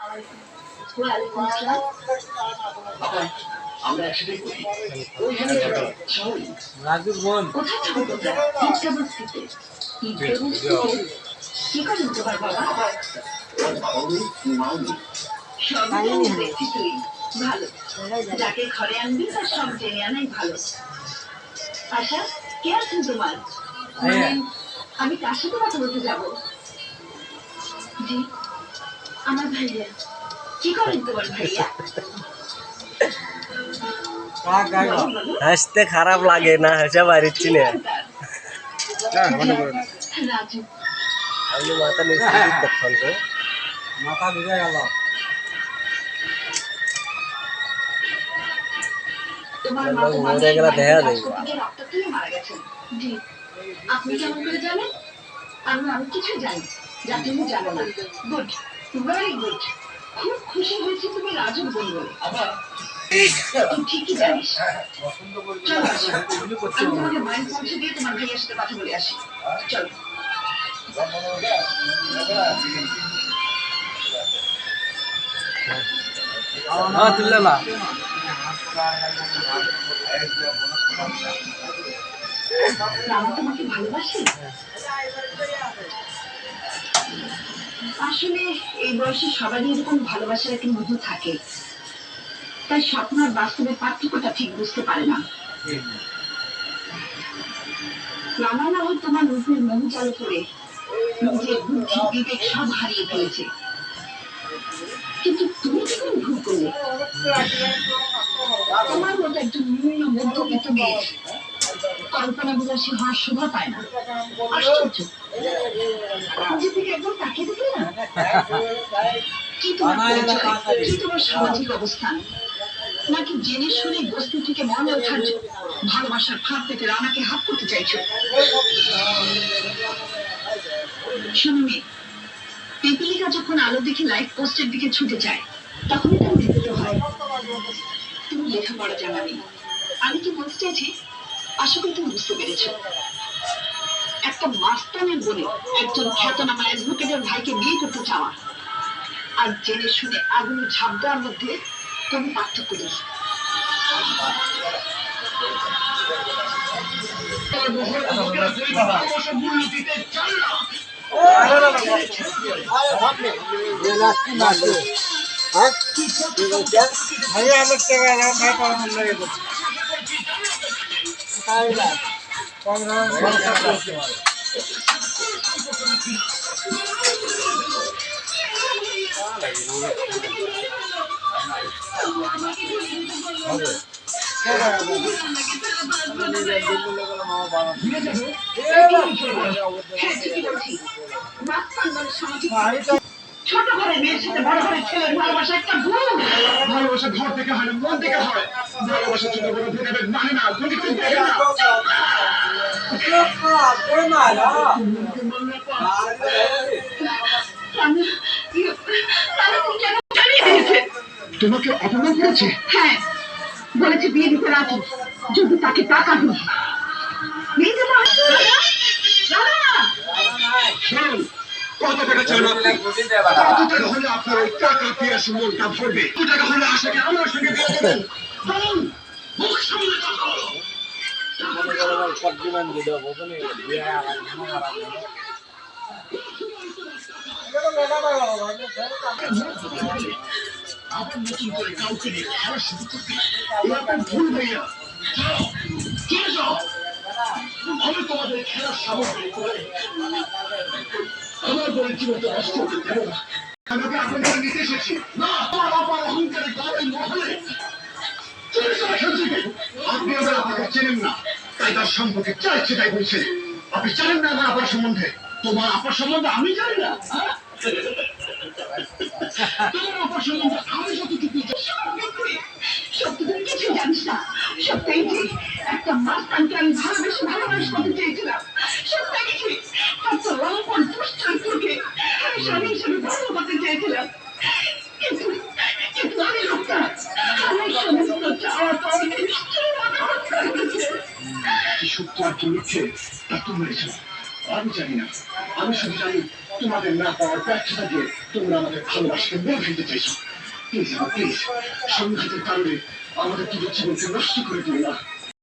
ওয়ালাইকুম আসসালাম। আমরা একসাথেই করি। ওইখানে সবাই রাজুর বোন কোথায় যাবো তোমরা? ঈদগাহ বস্তিতে। ঈদগাহ বস্তিতে? কি করেন তোমার বাবা? মাউনি মাউনি সবই তো দেখছি তুই। ভালো। যাকে ঘরে আনবি তার সব জেনে আনাই ভালো। আচ্ছা, কে আছেন তোমার? মানে আমি কার সাথে কথা বলতে যাবো? জি, আমার ভাইয়া। কি করেন তোমার ভাইয়া? বলো, বলো। হাসতে খারাপ লাগে না, হাসা পারিচ্ছি কি না। নাম তার? রাজু। আমি মাথা নিশ্চিত তখন তো মাথা ঢুকে গেল। তোমার মা তো মরে মানুষের গেলে বাড়িতে দেখা কাজ যাবে। করতে গিয়ে রক্তাক্ত হয়ে মারা গেছেন। জি। আপনি কেমন করে জানেন? আমি কিছুই জানি যা তুমি জানো না। Good, very good. খুব খুশি হয়েছি তুমি রাজুর বোন বলে। আবার তুই ঠিকই জানিস। পছন্দ করবি চলো আসো, এগুলো করতে আমি হবে। তোমাকে মাইন্ড পৌঁছে দিয়ে তোমার ভাইয়ের সাথে কথা বলে আসি। চলো। হ্যাঁ তুললে না রামা তোমাকে ভালোবাসে? আসলে এই বয়সে সবারই এরকম ভালোবাসার একটা মুহূর্ত থাকে, তাই স্বপ্ন আর বাস্তবের পার্থক্যটা ঠিক বুঝতে পারে না। রানা না হয় তোমার রূপের মোহ চালু করে নিজের বুদ্ধি বিবেক সব হারিয়ে ফেলেছে, কিন্তু তুমি কি করে ভুল করলে? তোমার মতো একজন নিম্ন মধ্যবিত্ত মেয়ে কল্পনা বিলাসী হওয়ার শোভা পায় না। আশ্চর্য, নিজে থেকে একদম তাকিয়ে দেখলে না? কি তোমার পরিচয়, কি তোমার সামাজিক অবস্থান, নাকি জেনে শুনে বস্তি থেকে মনে ওঠার ভালোবাসার ফাঁদ পেতে রানাকে হাত করতে চাইছো? শোনো মেয়ে, পিপিলিকা যখন আলো দেখে লাইট পোস্টের দিকে ছুটে যায় তখনই তার মৃত্যু হয়। তুমি লেখাপড়া জানা নেই। আমি কি বলতে চাইছি আশা করি তুমি বুঝতে পেরেছো। একটা মাস্তানের বলে একজন খ্যাতনামা অ্যাডভোকেটের ভাইকে বিয়ে করতে চাওয়া আর জেনে শুনে আগুন ঝাঁপ দেওয়ার মধ্যে কোনো পার্থক্য নেই। ছোট ঘরের মেয়ের সাথে বড় ঘরের ছেলের ভালোবাসা একটা ভুল। ভালোবাসা ঘর থেকে হয় না, মন থেকে হয়। ভালোবাসা ছোট বড় ভেদাভেদ মানে না, যদি তুমি দেখে না তোমাকে অপমান করেছে। হ্যাঁ, বলেছে বিয়ে দিতে রাজি, যদি তাকে টাকা দিই। বিয়ে দিতে রাজি? শোন, কত টাকা চান আপনি? কত টাকা হলে আপনার ওই টাকা পেয়ে মনটা ভরবে? কত টাকা হলে আশাকে আমার সঙ্গে বিয়ে দেবেন? বলুন, মুখ সামনে কথা বলো। আবার নতুন করে কাউকে নিয়ে খেলা শুরু করতে এ আপনার ভুল ভাইয়া। যাও, চলে যাও। আমি তোমাদের খেলার সামগ্রী করে আমার বলে জীবনটা নষ্ট হতে দেব না। আমাকে আপনাদের নিতে এসেছি না, আমার আপার অহংকারে গাড়ি মহলে চলে যাও এখান থেকে। আপনি আমার আপনাকে চেনেন না, তাই তার সম্পর্কে যা ইচ্ছে তাই বলছেন। আপনি জানেন না আমার আপার সম্বন্ধে। তোমার আপার সম্বন্ধে আমি জানি না, হ্যাঁ? তোমার আপার সম্বন্ধে আমি যতটুকু সত্যি তুমি কিছু জানিস না। সত্যি যে একটা মাস্তানকে আমি ভালোবেসে করতে চেয়েছিলাম। সত্যি কি একটা লম্পন দুশ্চরিত্রকে আমি স্বামী হিসেবে গ্রহণ করতে চেয়েছিলাম, কিন্তু কিন্তু আমি লোকটা আমার সমস্ত চাওয়া পাওয়া নিশ্চয়ই মনে হচ্ছে। কি সত্য আর কি মিথ্যে তা তুমি বলেছ, আমি জানি না। আমি শুধু জানি তোমাদের না পাওয়ার ব্যর্থতা দিয়ে তোমরা আমাদের ভালোবাসাকে মেরে ফেলতে চাইছো। প্লিজ প্লিজ, সংঘাতের কারণে আমাদের তোদের জীবনকে নষ্ট করে দিও না।